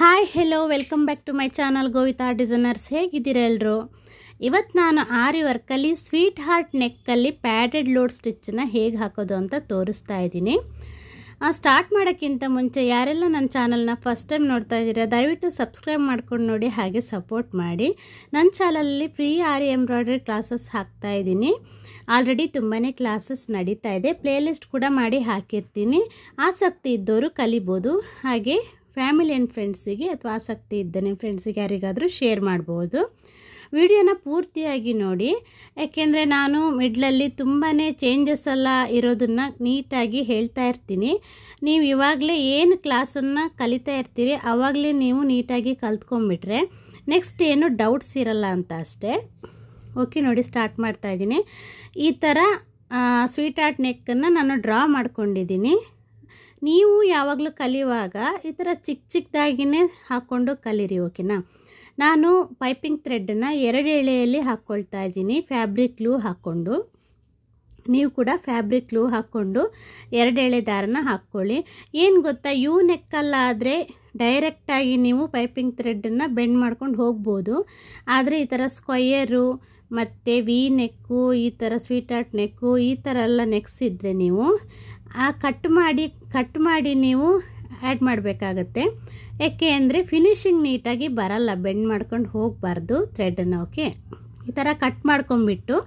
Hi hello welcome back to my channel Govita Designers. ಹೇಗಿದ್ದೀರಾ ಎಲ್ಲರೂ? ಇವತ್ತು ನಾನು ಆರಿ ವರ್ಕಲ್ಲಿ ಸ್ವೀಟ್ ಹಾರ್ಟ್ ನೆಕ್ಕಲ್ಲಿ ಪ್ಯಾಡೆಡ್ ಲೋಡ್ ಸ್ಟಿಚ್ಚನ್ನ ಹೇಗೆ ಹಾಕೋದು ಅಂತ ತೋರಿಸ್ತಾ ಇದ್ದೀನಿ. ಸ್ಟಾರ್ಟ್ ಮಾಡೋಕ್ಕಿಂತ ಮುಂಚೆ ಯಾರೆಲ್ಲ ನನ್ನ ಚಾನಲ್ನ ಫಸ್ಟ್ ಟೈಮ್ ನೋಡ್ತಾ ಇದ್ದೀರಾ ದಯವಿಟ್ಟು ಸಬ್ಸ್ಕ್ರೈಬ್ ಮಾಡ್ಕೊಂಡು ನೋಡಿ, ಹಾಗೆ ಸಪೋರ್ಟ್ ಮಾಡಿ. ನನ್ನ ಚಾನಲಲ್ಲಿ ಫ್ರೀ ಆರಿ ಎಂಬ್ರಾಯ್ಡ್ರಿ ಕ್ಲಾಸಸ್ ಹಾಕ್ತಾ ಇದ್ದೀನಿ. ಆಲ್ರೆಡಿ ತುಂಬಾ ಕ್ಲಾಸಸ್ ನಡೀತಾ ಇದೆ, ಪ್ಲೇಲಿಸ್ಟ್ ಕೂಡ ಮಾಡಿ ಹಾಕಿರ್ತೀನಿ. ಆಸಕ್ತಿ ಇದ್ದವರು ಕಲಿಬೋದು. ಹಾಗೆ ಫ್ಯಾಮಿಲಿ ಆ್ಯಂಡ್ ಫ್ರೆಂಡ್ಸಿಗೆ ಅಥವಾ ಆಸಕ್ತಿ ಇದ್ದೇನೆ ಫ್ರೆಂಡ್ಸಿಗೆ ಯಾರಿಗಾದರೂ ಶೇರ್ ಮಾಡ್ಬೋದು. ವಿಡಿಯೋನ ಪೂರ್ತಿಯಾಗಿ ನೋಡಿ, ಯಾಕೆಂದರೆ ನಾನು ಮಿಡ್ಲಲ್ಲಿ ತುಂಬಾ ಚೇಂಜಸ್ ಎಲ್ಲ ಇರೋದನ್ನು ನೀಟಾಗಿ ಹೇಳ್ತಾ ಇರ್ತೀನಿ. ನೀವು ಇವಾಗಲೇ ಏನು ಕ್ಲಾಸನ್ನು ಕಲಿತಾ ಇರ್ತೀರಿ ಆವಾಗಲೇ ನೀವು ನೀಟಾಗಿ ಕಲ್ತ್ಕೊಂಡ್ಬಿಟ್ರೆ ನೆಕ್ಸ್ಟ್ ಏನು ಡೌಟ್ಸ್ ಇರಲ್ಲ ಅಂತ ಅಷ್ಟೇ. ಓಕೆ, ನೋಡಿ ಸ್ಟಾರ್ಟ್ ಮಾಡ್ತಾ ಇದ್ದೀನಿ. ಈ ಥರ ಸ್ವೀಟ್ ಹಾರ್ಟ್ ನೆಕ್ಕನ್ನು ನಾನು ಡ್ರಾ ಮಾಡ್ಕೊಂಡಿದ್ದೀನಿ. ನೀವು ಯಾವಾಗಲೂ ಕಲಿಯುವಾಗ ಈ ಥರ ಚಿಕ್ಕದಾಗಿಯೇ ಹಾಕ್ಕೊಂಡು ಕಲೀರಿ, ಓಕೆನಾ? ನಾನು ಪೈಪಿಂಗ್ ಥ್ರೆಡ್ಡನ್ನು 2 ಎಳೆಯಲ್ಲಿ ಹಾಕ್ಕೊಳ್ತಾ ಇದ್ದೀನಿ, ಫ್ಯಾಬ್ರಿಕ್ ಗ್ಲೂ ಹಾಕ್ಕೊಂಡು. ನೀವು ಕೂಡ ಫ್ಯಾಬ್ರಿಕ್ ಗ್ಲೂ ಹಾಕ್ಕೊಂಡು 2 ಎಳೆ ದಾರನ ಹಾಕ್ಕೊಳ್ಳಿ. ಏನು ಗೊತ್ತಾ, ಯು ನೆಕ್ಕಲ್ಲಾದರೆ ಡೈರೆಕ್ಟಾಗಿ ನೀವು ಪೈಪಿಂಗ್ ಥ್ರೆಡ್ಡನ್ನು ಬೆಂಡ್ ಮಾಡ್ಕೊಂಡು ಹೋಗ್ಬೋದು. ಆದರೆ ಈ ಥರ ಸ್ಕ್ವಯರು ಮತ್ತು ವಿ ನೆಕ್ಕು, ಈ ಥರ ಸ್ವೀಟ್ ಹಾರ್ಟ್ ನೆಕ್ಕು, ಈ ಥರ ಎಲ್ಲ ನೆಕ್ಸ್ ಇದ್ದರೆ ನೀವು ಕಟ್ ಮಾಡಿ ನೀವು ಆ್ಯಡ್ ಮಾಡಬೇಕಾಗತ್ತೆ. ಯಾಕೆ ಅಂದರೆ ಫಿನಿಶಿಂಗ್ ನೀಟಾಗಿ ಬರಲ್ಲ, ಬೆಂಡ್ ಮಾಡ್ಕೊಂಡು ಹೋಗಬಾರ್ದು ಥ್ರೆಡನ್ನು. ಓಕೆ, ಈ ಥರ ಕಟ್ ಮಾಡ್ಕೊಂಬಿಟ್ಟು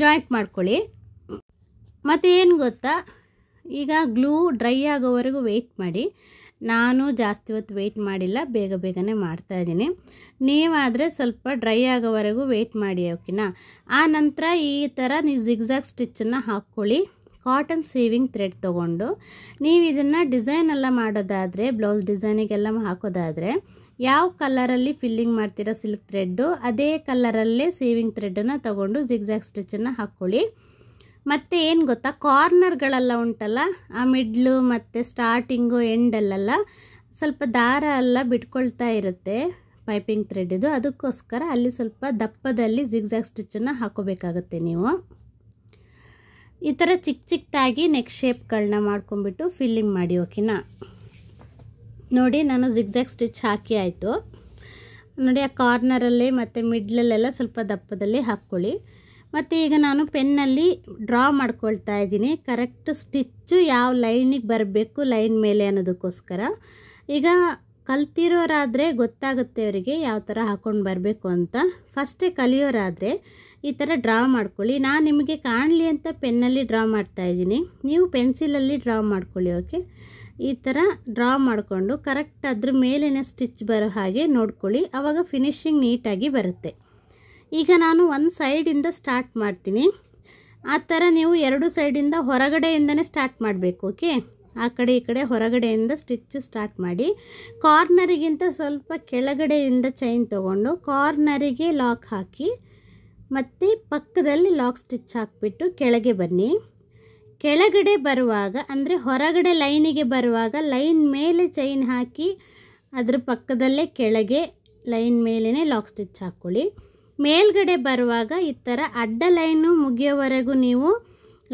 ಜಾಯಿಂಟ್ ಮಾಡ್ಕೊಳ್ಳಿ. ಮತ್ತು ಏನು ಗೊತ್ತಾ, ಈಗ ಗ್ಲೂ ಡ್ರೈ ಆಗೋವರೆಗೂ ವೆಯ್ಟ್ ಮಾಡಿ. ನಾನು ಜಾಸ್ತಿ ಹೊತ್ತು ವೆಯ್ಟ್ ಮಾಡಿಲ್ಲ, ಬೇಗನೆ ಮಾಡ್ತಾಯಿದ್ದೀನಿ. ನೀವಾದರೆ ಸ್ವಲ್ಪ ಡ್ರೈ ಆಗೋವರೆಗೂ ವೆಯ್ಟ್ ಮಾಡಿ, ಓಕೆನಾ? ಆ ನಂತರ ಈ ಥರ ನೀವು ಜಿಗ್ಜಾಗ್ ಸ್ಟಿಚ್ಚನ್ನು ಹಾಕ್ಕೊಳ್ಳಿ. ಕಾಟನ್ ಸೇವಿಂಗ್ ಥ್ರೆಡ್ ತೊಗೊಂಡು ನೀವು ಇದನ್ನು ಡಿಸೈನ್ ಎಲ್ಲ ಮಾಡೋದಾದರೆ, ಬ್ಲೌಸ್ ಡಿಸೈನಿಗೆಲ್ಲ ಹಾಕೋದಾದರೆ ಯಾವ ಕಲರಲ್ಲಿ ಫಿಲ್ಲಿಂಗ್ ಮಾಡ್ತೀರಾ ಸಿಲ್ಕ್ ಥ್ರೆಡ್ಡು, ಅದೇ ಕಲರಲ್ಲೇ ಸೇವಿಂಗ್ ಥ್ರೆಡ್ಡನ್ನು ತೊಗೊಂಡು ಜಿಗ್ಜಾಗ್ ಸ್ಟಿಚ್ಚನ್ನು ಹಾಕ್ಕೊಳ್ಳಿ. ಮತ್ತು ಏನು ಗೊತ್ತಾ, ಕಾರ್ನರ್ಗಳೆಲ್ಲ ಉಂಟಲ್ಲ, ಆ ಮಿಡ್ಲು ಮತ್ತು ಸ್ಟಾರ್ಟಿಂಗು ಎಂಡಲ್ಲೆಲ್ಲ ಸ್ವಲ್ಪ ದಾರ ಎಲ್ಲ ಬಿಟ್ಕೊಳ್ತಾ ಇರುತ್ತೆ ಪೈಪಿಂಗ್ ಥ್ರೆಡ್ದು. ಅದಕ್ಕೋಸ್ಕರ ಅಲ್ಲಿ ಸ್ವಲ್ಪ ದಪ್ಪದಲ್ಲಿ ಜಿಗ್ಜಾಗ್ ಸ್ಟಿಚ್ಚನ್ನು ಹಾಕೋಬೇಕಾಗುತ್ತೆ ನೀವು. ಈ ಥರ ಚಿಕ್ಕದಾಗಿ ನೆಕ್ ಶೇಪ್ಗಳನ್ನ ಮಾಡ್ಕೊಂಬಿಟ್ಟು ಫಿಲ್ಲಿಂಗ್ ಮಾಡಿ, ಓಕೆನಾ? ನೋಡಿ, ನಾನು ಜಿಗ್ಜಾಗ್ ಸ್ಟಿಚ್ ಹಾಕಿ ಆಯಿತು. ನೋಡಿ, ಆ ಕಾರ್ನರಲ್ಲಿ ಮತ್ತು ಮಿಡ್ಲಲ್ಲೆಲ್ಲ ಸ್ವಲ್ಪ ದಪ್ಪದಲ್ಲಿ ಹಾಕ್ಕೊಳ್ಳಿ. ಮತ್ತು ಈಗ ನಾನು ಪೆನ್ನಲ್ಲಿ ಡ್ರಾ ಮಾಡ್ಕೊಳ್ತಾ ಇದ್ದೀನಿ, ಕರೆಕ್ಟ್ ಸ್ಟಿಚ್ಚು ಯಾವ ಲೈನಿಗೆ ಬರಬೇಕು ಲೈನ್ ಮೇಲೆ ಅನ್ನೋದಕ್ಕೋಸ್ಕರ. ಈಗ ಕಲ್ತಿರೋರಾದರೆ ಗೊತ್ತಾಗುತ್ತೆ ಅವರಿಗೆ ಯಾವ ಥರ ಹಾಕ್ಕೊಂಡು ಬರಬೇಕು ಅಂತ. ಫಸ್ಟೇ ಕಲಿಯೋರಾದರೆ ಈ ಥರ ಡ್ರಾ ಮಾಡ್ಕೊಳ್ಳಿ. ನಾನು ನಿಮಗೆ ಕಾಣಲಿ ಅಂತ ಪೆನ್ನಲ್ಲಿ ಡ್ರಾ ಮಾಡ್ತಾಯಿದ್ದೀನಿ, ನೀವು ಪೆನ್ಸಿಲಲ್ಲಿ ಡ್ರಾ ಮಾಡ್ಕೊಳ್ಳಿ. ಓಕೆ, ಈ ಥರ ಡ್ರಾ ಮಾಡಿಕೊಂಡು ಕರೆಕ್ಟ್ ಅದ್ರ ಮೇಲೇ ಸ್ಟಿಚ್ ಬರೋ ಹಾಗೆ ನೋಡ್ಕೊಳ್ಳಿ, ಆವಾಗ ಫಿನಿಶಿಂಗ್ ನೀಟಾಗಿ ಬರುತ್ತೆ. ಈಗ ನಾನು ಒಂದು ಸೈಡಿಂದ ಸ್ಟಾರ್ಟ್ ಮಾಡ್ತೀನಿ. ಆ ಥರ ನೀವು 2 ಸೈಡಿಂದ ಹೊರಗಡೆಯಿಂದನೇ ಸ್ಟಾರ್ಟ್ ಮಾಡಬೇಕು. ಓಕೆ, ಆ ಕಡೆ ಈ ಕಡೆ ಹೊರಗಡೆಯಿಂದ ಸ್ಟಿಚ್ ಸ್ಟಾರ್ಟ್ ಮಾಡಿ. ಕಾರ್ನರಿಗಿಂತ ಸ್ವಲ್ಪ ಕೆಳಗಡೆಯಿಂದ ಚೈನ್ ತೊಗೊಂಡು ಕಾರ್ನರಿಗೆ ಲಾಕ್ ಹಾಕಿ, ಮತ್ತು ಪಕ್ಕದಲ್ಲಿ ಲಾಕ್ ಸ್ಟಿಚ್ ಹಾಕಿಬಿಟ್ಟು ಕೆಳಗೆ ಬನ್ನಿ. ಕೆಳಗಡೆ ಬರುವಾಗ ಅಂದರೆ ಹೊರಗಡೆ ಲೈನಿಗೆ ಬರುವಾಗ ಲೈನ್ ಮೇಲೆ ಚೈನ್ ಹಾಕಿ ಅದ್ರ ಪಕ್ಕದಲ್ಲೇ ಕೆಳಗೆ ಲೈನ್ ಮೇಲೇ ಲಾಕ್ ಸ್ಟಿಚ್ ಹಾಕ್ಕೊಳ್ಳಿ. ಮೇಲ್ಗಡೆ ಬರುವಾಗ ಈ ಥರ ಅಡ್ಡ ಲೈನು ಮುಗಿಯೋವರೆಗೂ ನೀವು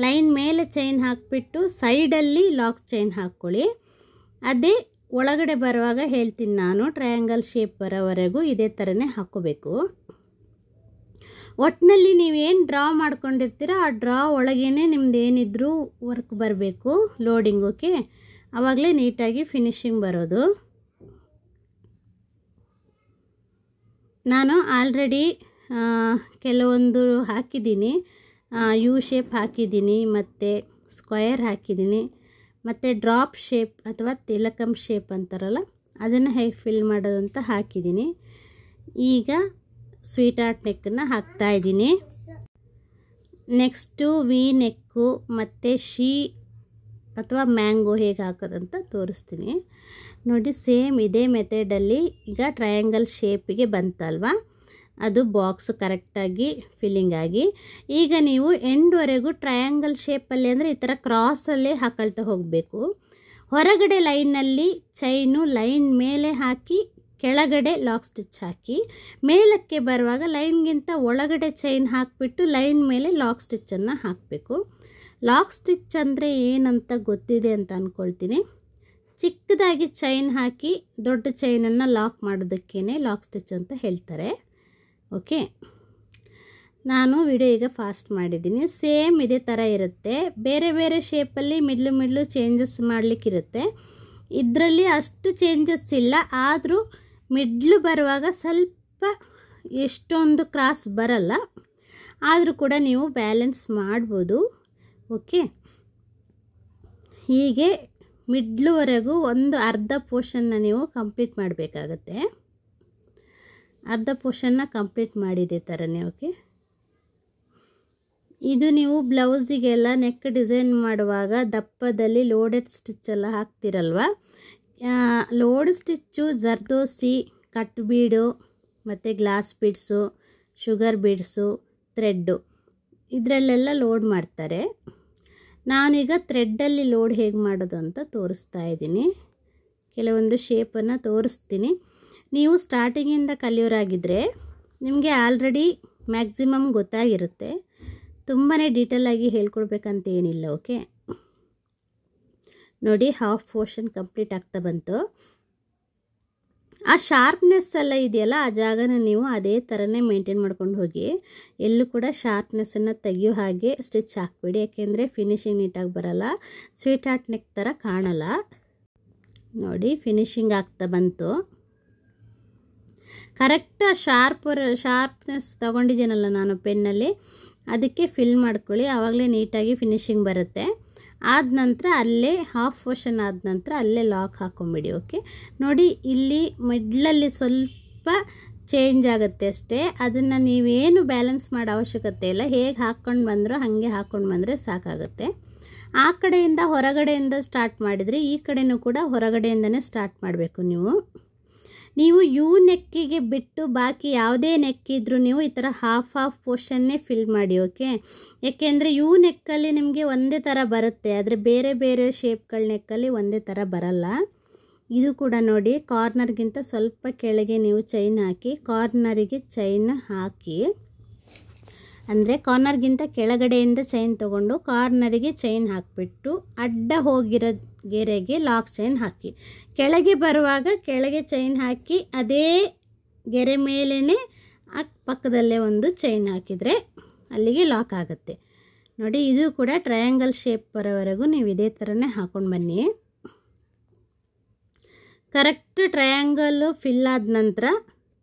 ಲೈನ್ ಮೇಲೆ ಚೈನ್ ಹಾಕಿಬಿಟ್ಟು ಸೈಡಲ್ಲಿ ಲಾಕ್ ಚೈನ್ ಹಾಕ್ಕೊಳ್ಳಿ. ಅದೇ ಒಳಗಡೆ ಬರುವಾಗ ಹೇಳ್ತೀನಿ ನಾನು, ಟ್ರಯಾಂಗಲ್ ಶೇಪ್ ಬರೋವರೆಗೂ ಇದೇ ಥರನೇ ಹಾಕ್ಕೋಬೇಕು. ಒಟ್ಟಿನಲ್ಲಿ ನೀವೇನು ಡ್ರಾ ಮಾಡ್ಕೊಂಡಿರ್ತೀರೋ ಆ ಡ್ರಾ ಒಳಗೇನೆ ನಿಮ್ದು ಏನಿದ್ರೂ ವರ್ಕ್ ಬರಬೇಕು, ಲೋಡಿಂಗ್. ಓಕೆ, ಆವಾಗಲೇ ನೀಟಾಗಿ ಫಿನಿಶಿಂಗ್ ಬರೋದು. ನಾನು ಆಲ್ರೆಡಿ ಕೆಲವೊಂದು ಹಾಕಿದ್ದೀನಿ, ಯು ಶೇಪ್ ಹಾಕಿದ್ದೀನಿ, ಮತ್ತು ಸ್ಕ್ವಯರ್ ಹಾಕಿದ್ದೀನಿ, ಮತ್ತು ಡ್ರಾಪ್ ಶೇಪ್ ಅಥವಾ ತಿಲಕಂ ಶೇಪ್ ಅಂತಾರಲ್ಲ ಅದನ್ನು ಹೇಗೆ ಫಿಲ್ ಮಾಡೋದು ಅಂತ ಹಾಕಿದ್ದೀನಿ. ಈಗ ಸ್ವೀಟ್ ಹಾರ್ಟ್ ನೆಕ್ಕನ್ನು ಹಾಕ್ತಾಯಿದ್ದೀನಿ. ನೆಕ್ಸ್ಟು ವಿ ನೆಕ್ಕು ಮತ್ತು ಶೀ ಅಥವಾ ಮ್ಯಾಂಗೋ ಹೇಗೆ ಹಾಕೋದಂತ ತೋರಿಸ್ತೀನಿ. ನೋಡಿ, ಸೇಮ್ ಇದೇ ಮೆಥಡಲ್ಲಿ ಈಗ ಟ್ರಯಾಂಗಲ್ ಶೇಪಿಗೆ ಬಂತಲ್ವಾ, ಅದು ಬಾಕ್ಸ್ ಕರೆಕ್ಟಾಗಿ ಫಿಲ್ಲಿಂಗ್ ಆಗಿ. ಈಗ ನೀವು ಎಂಡ್ವರೆಗೂ ಟ್ರಯಾಂಗಲ್ ಶೇಪಲ್ಲಿ ಅಂದರೆ ಈ ಥರ ಕ್ರಾಸಲ್ಲೇ ಹಾಕೊಳ್ತಾ ಹೋಗಬೇಕು. ಹೊರಗಡೆ ಲೈನಲ್ಲಿ ಚೈನು ಲೈನ್ ಮೇಲೆ ಹಾಕಿ ಕೆಳಗಡೆ ಲಾಕ್ ಸ್ಟಿಚ್ ಹಾಕಿ, ಮೇಲಕ್ಕೆ ಬರುವಾಗ ಲೈನ್ಗಿಂತ ಒಳಗಡೆ ಚೈನ್ ಹಾಕಿಬಿಟ್ಟು ಲೈನ್ ಮೇಲೆ ಲಾಕ್ ಸ್ಟಿಚ್ಚನ್ನು ಹಾಕಬೇಕು. ಲಾಕ್ ಸ್ಟಿಚ್ ಅಂದರೆ ಏನಂತ ಗೊತ್ತಿದೆ ಅಂತ ಅಂದ್ಕೊಳ್ತೀನಿ. ಚಿಕ್ಕದಾಗಿ ಚೈನ್ ಹಾಕಿ ದೊಡ್ಡ ಚೈನನ್ನು ಲಾಕ್ ಮಾಡೋದಕ್ಕೇ ಲಾಕ್ ಸ್ಟಿಚ್ ಅಂತ ಹೇಳ್ತಾರೆ. ಓಕೆ, ನಾನು ವಿಡಿಯೋ ಈಗ ಫಾಸ್ಟ್ ಮಾಡಿದ್ದೀನಿ. ಸೇಮ್ ಇದೇ ಥರ ಇರುತ್ತೆ. ಬೇರೆ ಬೇರೆ ಶೇಪಲ್ಲಿ ಮಿಡ್ಲು ಚೇಂಜಸ್ ಮಾಡಲಿಕ್ಕಿರುತ್ತೆ. ಇದರಲ್ಲಿ ಅಷ್ಟು ಚೇಂಜಸ್ ಇಲ್ಲ, ಆದರೂ ಮಿಡ್ಲು ಬರುವಾಗ ಸ್ವಲ್ಪ ಎಷ್ಟೊಂದು ಕ್ರಾಸ್ ಬರಲ್ಲ, ಆದರೂ ಕೂಡ ನೀವು ಬ್ಯಾಲೆನ್ಸ್ ಮಾಡ್ಬೋದು. ಓಕೆ, ಹೀಗೆ ಮಿಡ್ಲುವರೆಗೂ ಒಂದು ಅರ್ಧ ಪೋರ್ಷನ್ನ ನೀವು ಕಂಪ್ಲೀಟ್ ಮಾಡಬೇಕಾಗತ್ತೆ. ಅರ್ಧ ಪೋರ್ಷನ್ನ ಕಂಪ್ಲೀಟ್ ಮಾಡಿದೆ ಥರನೇ. ಓಕೆ, ಇದು ನೀವು ಬ್ಲೌಸಿಗೆಲ್ಲ ನೆಕ್ ಡಿಸೈನ್ ಮಾಡುವಾಗ ದಪ್ಪದಲ್ಲಿ ಲೋಡೆಡ್ ಸ್ಟಿಚ್ಚೆಲ್ಲ ಹಾಕ್ತಿರಲ್ವ, load stitch zardozi, cut bead ಮತ್ತು glass beads, sugar beads, thread ಇದರಲ್ಲೆಲ್ಲ ಲೋಡ್ ಮಾಡ್ತಾರೆ. ನಾನೀಗ ಥ್ರೆಡ್ಡಲ್ಲಿ ಲೋಡ್ ಹೇಗೆ ಮಾಡೋದು ಅಂತ ತೋರಿಸ್ತಾ ಇದ್ದೀನಿ. ಕೆಲವೊಂದು ಶೇಪನ್ನು ತೋರಿಸ್ತೀನಿ. ನೀವು ಸ್ಟಾರ್ಟಿಂಗಿಂದ ಕಲಿಯೋರಾಗಿದ್ದರೆ ನಿಮಗೆ ಆಲ್ರೆಡಿ ಮ್ಯಾಕ್ಸಿಮಮ್ ಗೊತ್ತಾಗಿರುತ್ತೆ, ತುಂಬಾ ಡೀಟೇಲಾಗಿ ಹೇಳ್ಕೊಡ್ಬೇಕಂತ ಏನಿಲ್ಲ. ಓಕೆ, ನೋಡಿ ಹಾಫ್ ಪೋರ್ಷನ್ ಕಂಪ್ಲೀಟ್ ಆಗ್ತಾ ಬಂತು. ಆ ಶಾರ್ಪ್ನೆಸ್ ಎಲ್ಲ ಇದೆಯಲ್ಲ, ಆ ಜಾಗನ ನೀವು ಅದೇ ಥರನೇ ಮೇಂಟೈನ್ ಮಾಡ್ಕೊಂಡು ಹೋಗಿ. ಎಲ್ಲೂ ಕೂಡ ಶಾರ್ಪ್ನೆಸ್ಸನ್ನು ತೆಗಿಯೋ ಹಾಗೆ ಸ್ಟಿಚ್ ಹಾಕ್ಬೇಡಿ, ಯಾಕೆಂದರೆ ಫಿನಿಶಿಂಗ್ ನೀಟಾಗಿ ಬರಲ್ಲ, ಸ್ವೀಟ್ ಹಾರ್ಟ್ ನೆಕ್ ಥರ ಕಾಣಲ್ಲ. ನೋಡಿ ಫಿನಿಶಿಂಗ್ ಆಗ್ತಾ ಬಂತು. ಕರೆಕ್ಟ್ ಶಾರ್ಪ್ನೆಸ್ ತೊಗೊಂಡಿದ್ದೀನಲ್ಲ ನಾನು ಪೆನ್ನಲ್ಲಿ, ಅದಕ್ಕೆ ಫಿಲ್ ಮಾಡ್ಕೊಳ್ಳಿ, ಆವಾಗಲೇ ನೀಟಾಗಿ ಫಿನಿಶಿಂಗ್ ಬರುತ್ತೆ. ಆದ ನಂತರ ಅಲ್ಲೇ ಹಾಫ್ ಪೋರ್ಷನ್ ಆದ ನಂತರ ಅಲ್ಲೇ ಲಾಕ್ ಹಾಕ್ಕೊಂಬಿಡಿ. ಓಕೆ, ನೋಡಿ ಇಲ್ಲಿ ಮಿಡ್ಲಲ್ಲಿ ಸ್ವಲ್ಪ ಚೇಂಜ್ ಆಗುತ್ತೆ ಅಷ್ಟೇ, ಅದನ್ನು ನೀವೇನು ಬ್ಯಾಲೆನ್ಸ್ ಮಾಡೋ ಅವಶ್ಯಕತೆ ಇಲ್ಲ. ಹೇಗೆ ಹಾಕ್ಕೊಂಡು ಬಂದರೋ ಹಾಗೆ ಹಾಕ್ಕೊಂಡು ಬಂದರೆ ಸಾಕಾಗುತ್ತೆ. ಆ ಕಡೆಯಿಂದ ಹೊರಗಡೆಯಿಂದ ಸ್ಟಾರ್ಟ್ ಮಾಡಿದರೆ ಈ ಕಡೆಯೂ ಕೂಡ ಹೊರಗಡೆಯಿಂದನೇ ಸ್ಟಾರ್ಟ್ ಮಾಡಬೇಕು. ನೀವು ಯು ನೆಕ್ಕಿಗೆ ಬಿಟ್ಟು ಬಾಕಿ ಯಾವುದೇ ನೆಕ್ ಇದ್ದರೂ ನೀವು ಈ ಥರ ಹಾಫ್ ಪೋರ್ಷನ್ನೇ ಫಿಲ್ ಮಾಡಿ. ಓಕೆ, ಏಕೆಂದರೆ ಯು ನೆಕ್ಕಲ್ಲಿ ನಿಮಗೆ ಒಂದೇ ಥರ ಬರುತ್ತೆ, ಆದರೆ ಬೇರೆ ಬೇರೆ ಶೇಪ್ಗಳ ನೆಕ್ಕಲ್ಲಿ ಒಂದೇ ಥರ ಬರಲ್ಲ. ಇದು ಕೂಡ ನೋಡಿ, ಕಾರ್ನರ್ಗಿಂತ ಸ್ವಲ್ಪ ಕೆಳಗೆ ನೀವು ಚೈನ್ ಹಾಕಿ, ಕಾರ್ನರಿಗೆ ಚೈನ್ ಹಾಕಿ, ಅಂದರೆ ಕಾರ್ನರ್ಗಿಂತ ಕೆಳಗಡೆಯಿಂದ ಚೈನ್ ತೊಗೊಂಡು ಕಾರ್ನರಿಗೆ ಚೈನ್ ಹಾಕಿಬಿಟ್ಟು ಅಡ್ಡ ಹೋಗಿರೋ ಗೆರೆಗೆ ಲಾಕ್ ಚೈನ್ ಹಾಕಿ, ಕೆಳಗೆ ಬರುವಾಗ ಕೆಳಗೆ ಚೈನ್ ಹಾಕಿ ಅದೇ ಗೆರೆ ಮೇಲೇ ಪಕ್ಕದಲ್ಲೇ ಒಂದು ಚೈನ್ ಹಾಕಿದರೆ ಅಲ್ಲಿಗೆ ಲಾಕ್ ಆಗುತ್ತೆ. ನೋಡಿ, ಇದು ಕೂಡ ಟ್ರಯಾಂಗಲ್ ಶೇಪ್ ಬರೋವರೆಗೂ ನೀವು ಇದೇ ಥರನೇ ಹಾಕ್ಕೊಂಡು ಬನ್ನಿ. ಕರೆಕ್ಟ್ ಟ್ರಯಾಂಗಲ್ಲು ಫಿಲ್ ಆದ ನಂತರ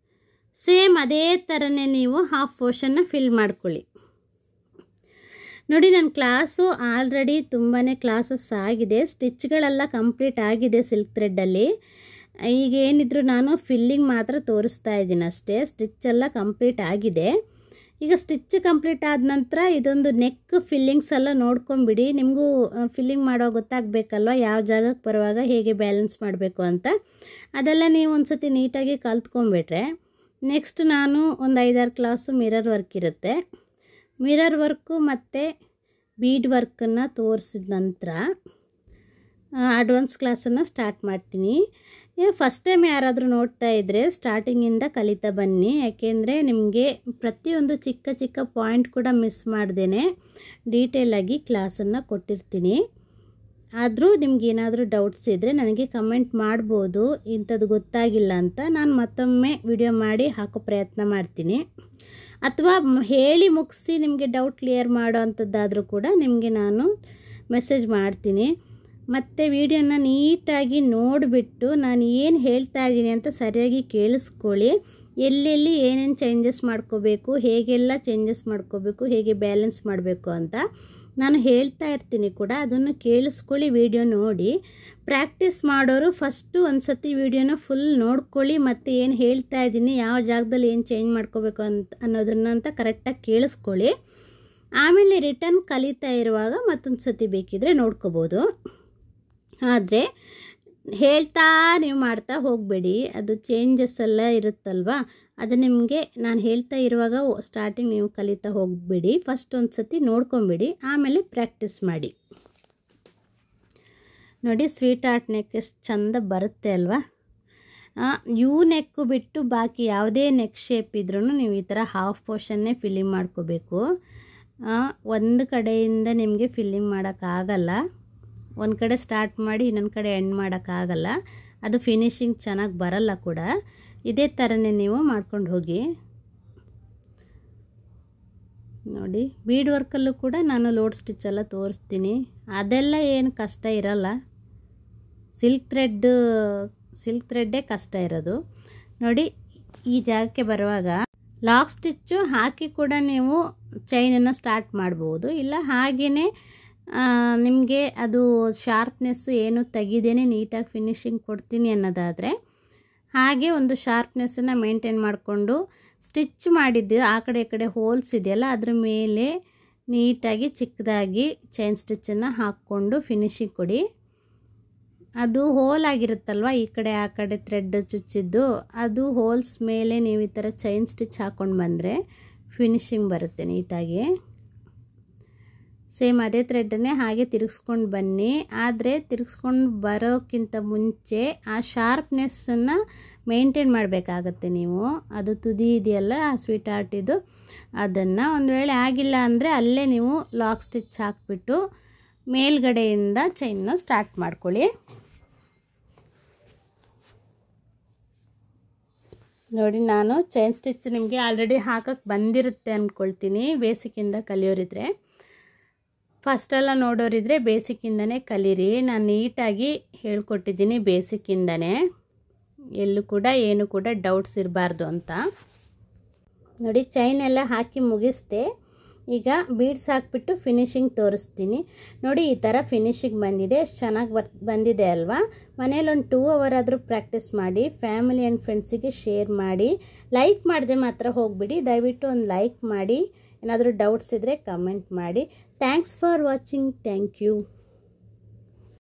ಸೇಮ್ ಅದೇ ಥರನೇ ನೀವು ಹಾಫ್ ಪೋರ್ಷನ್ನ ಫಿಲ್ ಮಾಡ್ಕೊಳ್ಳಿ. ನೋಡಿ, ನನ್ನ ಕ್ಲಾಸು ಆಲ್ರೆಡಿ ತುಂಬಾ ಕ್ಲಾಸಸ್ ಆಗಿದೆ, ಸ್ಟಿಚ್ಗಳೆಲ್ಲ ಕಂಪ್ಲೀಟ್ ಆಗಿದೆ ಸಿಲ್ಕ್ ಥ್ರೆಡ್ಡಲ್ಲಿ. ಈಗ ಏನಿದ್ರು ನಾನು ಫಿಲ್ಲಿಂಗ್ ಮಾತ್ರ ತೋರಿಸ್ತಾ ಇದ್ದೀನಿ ಅಷ್ಟೇ, ಸ್ಟಿಚ್ಚೆಲ್ಲ ಕಂಪ್ಲೀಟ್ ಆಗಿದೆ. ಈಗ ಸ್ಟಿಚ್ ಕಂಪ್ಲೀಟ್ ಆದ ನಂತರ ಇದೊಂದು ನೆಕ್ ಫಿಲ್ಲಿಂಗ್ಸ್ ಎಲ್ಲ ನೋಡ್ಕೊಂಬಿಡಿ. ನಿಮಗೂ ಫಿಲ್ಲಿಂಗ್ ಮಾಡೋ ಗೊತ್ತಾಗಬೇಕಲ್ವ, ಯಾವ ಜಾಗಕ್ಕೆ ಬರುವಾಗ ಹೇಗೆ ಬ್ಯಾಲೆನ್ಸ್ ಮಾಡಬೇಕು ಅಂತ. ಅದೆಲ್ಲ ನೀವು ಒಂದು ಸತಿ ನೀಟಾಗಿ ಕಲ್ತ್ಕೊಂಡ್ಬಿಟ್ರೆ ನೆಕ್ಸ್ಟ್ ನಾನು ಒಂದು 5-6 ಕ್ಲಾಸು ಮಿರರ್ ವರ್ಕ್ ಇರುತ್ತೆ. ಮಿರರ್ ವರ್ಕು ಮತ್ತು ಬೀಡ್ ವರ್ಕನ್ನು ತೋರಿಸಿದ ನಂತರ ಅಡ್ವಾನ್ಸ್ ಕ್ಲಾಸನ್ನು ಸ್ಟಾರ್ಟ್ ಮಾಡ್ತೀನಿ. ಫಸ್ಟ್ ಟೈಮ್ ಯಾರಾದರೂ ನೋಡ್ತಾ ಇದ್ದರೆ ಸ್ಟಾರ್ಟಿಂಗಿಂದ ಕಲಿತಾ ಬನ್ನಿ, ಯಾಕೆಂದರೆ ನಿಮಗೆ ಪ್ರತಿಯೊಂದು ಚಿಕ್ಕ ಚಿಕ್ಕ ಪಾಯಿಂಟ್ ಕೂಡ ಮಿಸ್ ಮಾಡ್ದೇ ಡೀಟೇಲಾಗಿ ಕ್ಲಾಸನ್ನು ಕೊಟ್ಟಿರ್ತೀನಿ. ಆದರೂ ನಿಮಗೇನಾದರೂ ಡೌಟ್ಸ್ ಇದ್ದರೆ ನನಗೆ ಕಮೆಂಟ್ ಮಾಡ್ಬೋದು, ಇಂಥದ್ದು ಗೊತ್ತಾಗಿಲ್ಲ ಅಂತ. ನಾನು ಮತ್ತೊಮ್ಮೆ ವಿಡಿಯೋ ಮಾಡಿ ಹಾಕೋ ಪ್ರಯತ್ನ ಮಾಡ್ತೀನಿ, ಅಥವಾ ಹೇಳಿ ಮುಗಿಸಿ ನಿಮಗೆ ಡೌಟ್ ಕ್ಲಿಯರ್ ಮಾಡೋ ಅಂಥದ್ದಾದರೂ ಕೂಡ ನಿಮಗೆ ನಾನು ಮೆಸೇಜ್ ಮಾಡ್ತೀನಿ. ಮತ್ತು ವಿಡಿಯೋನ ನೀಟಾಗಿ ನೋಡಿಬಿಟ್ಟು ನಾನು ಏನು ಹೇಳ್ತಾ ಇದ್ದೀನಿ ಅಂತ ಸರಿಯಾಗಿ ಕೇಳಿಸ್ಕೊಳ್ಳಿ. ಎಲ್ಲೆಲ್ಲಿ ಏನೇನು ಚೇಂಜಸ್ ಮಾಡ್ಕೋಬೇಕು, ಹೇಗೆಲ್ಲ ಚೇಂಜಸ್ ಮಾಡ್ಕೋಬೇಕು, ಹೇಗೆ ಬ್ಯಾಲೆನ್ಸ್ ಮಾಡಬೇಕು ಅಂತ ನಾನು ಹೇಳ್ತಾ ಇರ್ತೀನಿ ಕೂಡ, ಅದನ್ನು ಕೇಳಿಸ್ಕೊಳ್ಳಿ. ವಿಡಿಯೋ ನೋಡಿ ಪ್ರಾಕ್ಟೀಸ್ ಮಾಡೋರು ಫಸ್ಟು ಒಂದು ಸತಿ ವಿಡಿಯೋನ ಫುಲ್ ನೋಡ್ಕೊಳ್ಳಿ, ಮತ್ತು ಏನು ಹೇಳ್ತಾ ಇದ್ದೀನಿ, ಯಾವ ಜಾಗದಲ್ಲಿ ಏನು ಚೇಂಜ್ ಮಾಡ್ಕೋಬೇಕು ಅನ್ನೋದನ್ನಂತ ಕರೆಕ್ಟಾಗಿ ಕೇಳಿಸ್ಕೊಳ್ಳಿ. ಆಮೇಲೆ ರಿಟರ್ನ್ ಕಲಿತಾ ಇರುವಾಗ ಮತ್ತೊಂದು ಸತಿ ಬೇಕಿದ್ರೆ ನೋಡ್ಕೋಬೋದು. ಆದರೆ ಹೇಳ್ತಾ ನೀವು ಮಾಡ್ತಾ ಹೋಗಬೇಡಿ, ಅದು ಚೇಂಜಸ್ ಎಲ್ಲ ಇರುತ್ತಲ್ವ, ಅದು ನಿಮಗೆ ನಾನು ಹೇಳ್ತಾ ಇರುವಾಗ ಸ್ಟಾರ್ಟಿಂಗ್ ನೀವು ಕಲಿತಾ ಹೋಗಬೇಡಿ, ಫಸ್ಟ್ ಒಂದು ಸತಿ ನೋಡ್ಕೊಂಬಿಡಿ, ಆಮೇಲೆ ಪ್ರಾಕ್ಟೀಸ್ ಮಾಡಿ. ನೋಡಿ, ಸ್ವೀಟ್ ಹಾರ್ಟ್ ನೆಕ್ ಎಷ್ಟು ಚಂದ ಬರುತ್ತೆ ಅಲ್ವಾ. ಯು ನೆಕ್ಕು ಬಿಟ್ಟು ಬಾಕಿ ಯಾವುದೇ ನೆಕ್ ಶೇಪ್ ಇದ್ರೂ ನೀವು ಈ ಥರ ಹಾಫ್ ಪೋರ್ಷನ್ನೇ ಫಿಲ್ಲಿಂಗ್ ಮಾಡ್ಕೋಬೇಕು. ಒಂದು ಕಡೆಯಿಂದ ನಿಮಗೆ ಫಿಲ್ಲಿಂಗ್ ಮಾಡೋಕ್ಕಾಗಲ್ಲ. ಒಂದು ಕಡೆ ಸ್ಟಾರ್ಟ್ ಮಾಡಿ ಇನ್ನೊಂದು ಕಡೆ ಎಂಡ್ ಮಾಡೋಕ್ಕಾಗಲ್ಲ, ಅದು ಫಿನಿಶಿಂಗ್ ಚೆನ್ನಾಗಿ ಬರಲ್ಲ ಕೂಡ. ಇದೇ ಥರನೇ ನೀವು ಮಾಡ್ಕೊಂಡು ಹೋಗಿ. ನೋಡಿ ಬೀಡ್ ವರ್ಕಲ್ಲೂ ಕೂಡ ನಾನು ಲೋಡ್ ಸ್ಟಿಚ್ಚೆಲ್ಲ ತೋರಿಸ್ತೀನಿ, ಅದೆಲ್ಲ ಏನು ಕಷ್ಟ ಇರಲ್ಲ. ಸಿಲ್ಕ್ ಥ್ರೆಡ್ಡೇ ಕಷ್ಟ ಇರೋದು. ನೋಡಿ ಈ ಜಾಗಕ್ಕೆ ಬರುವಾಗ ಲಾಕ್ ಸ್ಟಿಚ್ಚು ಹಾಕಿ ಕೂಡ ನೀವು ಚೈನನ್ನು ಸ್ಟಾರ್ಟ್ ಮಾಡ್ಬೋದು, ಇಲ್ಲ ಹಾಗೆಯೇ ನಿಮಗೆ ಅದು ಶಾರ್ಪ್ನೆಸ್ ಏನು ತೆಗಿದೇನೆ ನೀಟಾಗಿ ಫಿನಿಶಿಂಗ್ ಕೊಡ್ತೀನಿ ಅನ್ನೋದಾದರೆ ಹಾಗೆ ಒಂದು ಶಾರ್ಪ್ನೆಸ್ಸನ್ನು ಮೇಂಟೈನ್ ಮಾಡಿಕೊಂಡು ಸ್ಟಿಚ್ ಮಾಡಿದ್ದು ಆ ಕಡೆ ಈ ಕಡೆ ಹೋಲ್ಸ್ ಇದೆಯಲ್ಲ ಅದ್ರ ಮೇಲೆ ನೀಟಾಗಿ ಚಿಕ್ಕದಾಗಿ ಚೈನ್ ಸ್ಟಿಚ್ಚನ್ನು ಹಾಕ್ಕೊಂಡು ಫಿನಿಶಿಂಗ್ ಕೊಡಿ. ಅದು ಹೋಲ್ ಆಗಿರುತ್ತಲ್ವ ಈ ಕಡೆ ಆ ಕಡೆ ಥ್ರೆಡ್ ಚುಚ್ಚಿದ್ದು, ಅದು ಹೋಲ್ಸ್ ಮೇಲೆ ನೀವು ಈ ಥರ ಚೈನ್ ಸ್ಟಿಚ್ ಹಾಕ್ಕೊಂಡು ಬಂದರೆ ಫಿನಿಶಿಂಗ್ ಬರುತ್ತೆ ನೀಟಾಗಿ. ಸೇಮ್ ಅದೇ ಥ್ರೆಡ್ಡನ್ನೇ ಹಾಗೆ ತಿರುಗಿಸ್ಕೊಂಡು ಬನ್ನಿ. ಆದರೆ ತಿರುಗಿಸ್ಕೊಂಡು ಬರೋಕ್ಕಿಂತ ಮುಂಚೆ ಆ ಶಾರ್ಪ್ನೆಸ್ಸನ್ನು ಮೇಂಟೈನ್ ಮಾಡಬೇಕಾಗತ್ತೆ ನೀವು. ಅದು ತುದಿ ಇದೆಯಲ್ಲ ಸ್ವೀಟ್ ಆರ್ಟಿದು, ಅದನ್ನು ಒಂದು ವೇಳೆ ಆಗಿಲ್ಲ ಅಂದರೆ ಅಲ್ಲೇ ನೀವು ಲಾಕ್ ಸ್ಟಿಚ್ ಹಾಕಿಬಿಟ್ಟು ಮೇಲ್ಗಡೆಯಿಂದ ಚೈನ್ನ ಸ್ಟಾರ್ಟ್ ಮಾಡ್ಕೊಳ್ಳಿ. ನೋಡಿ ನಾನು ಚೈನ್ ಸ್ಟಿಚ್ ನಿಮಗೆ ಆಲ್ರೆಡಿ ಹಾಕಕ್ಕೆ ಬಂದಿರುತ್ತೆ ಅಂದ್ಕೊಳ್ತೀನಿ. ಬೇಸಿಕ್ಕಿಂದ ಕಲಿಯೋರಿದ್ರೆ, ಫಸ್ಟೆಲ್ಲ ನೋಡೋರಿದ್ರೆ ಬೇಸಿಕ್ಕಿಂದನೇ ಕಲೀರಿ. ನಾನು ನೀಟಾಗಿ ಹೇಳ್ಕೊಟ್ಟಿದ್ದೀನಿ ಬೇಸಿಕ್ಕಿಂದನೇ, ಎಲ್ಲೂ ಕೂಡ ಏನು ಕೂಡ ಡೌಟ್ಸ್ ಇರಬಾರ್ದು ಅಂತ. ನೋಡಿ ಚೈನ್ ಎಲ್ಲ ಹಾಕಿ ಮುಗಿಸ್ದೆ. ಈಗ ಬೀಡ್ಸ್ ಹಾಕಿಬಿಟ್ಟು ಫಿನಿಶಿಂಗ್ ತೋರಿಸ್ತೀನಿ. ನೋಡಿ ಈ ಥರ ಫಿನಿಶಿಂಗ್ ಬಂದಿದೆ, ಎಷ್ಟು ಚೆನ್ನಾಗಿ ಬಂದಿದೆ ಅಲ್ವಾ. ಮನೇಲಿ ಒಂದು 2 ಅವರ್ ಆದರೂ ಪ್ರಾಕ್ಟೀಸ್ ಮಾಡಿ, ಫ್ಯಾಮಿಲಿ ಆ್ಯಂಡ್ ಫ್ರೆಂಡ್ಸಿಗೆ ಶೇರ್ ಮಾಡಿ. ಲೈಕ್ ಮಾಡದೆ ಮಾತ್ರ ಹೋಗಿಬಿಡಿ, ದಯವಿಟ್ಟು ಒಂದು ಲೈಕ್ ಮಾಡಿ. ಏನಾದರೂ ಡೌಟ್ಸ್ ಇದ್ದರೆ ಕಮೆಂಟ್ ಮಾಡಿ. Thanks for watching. Thank you.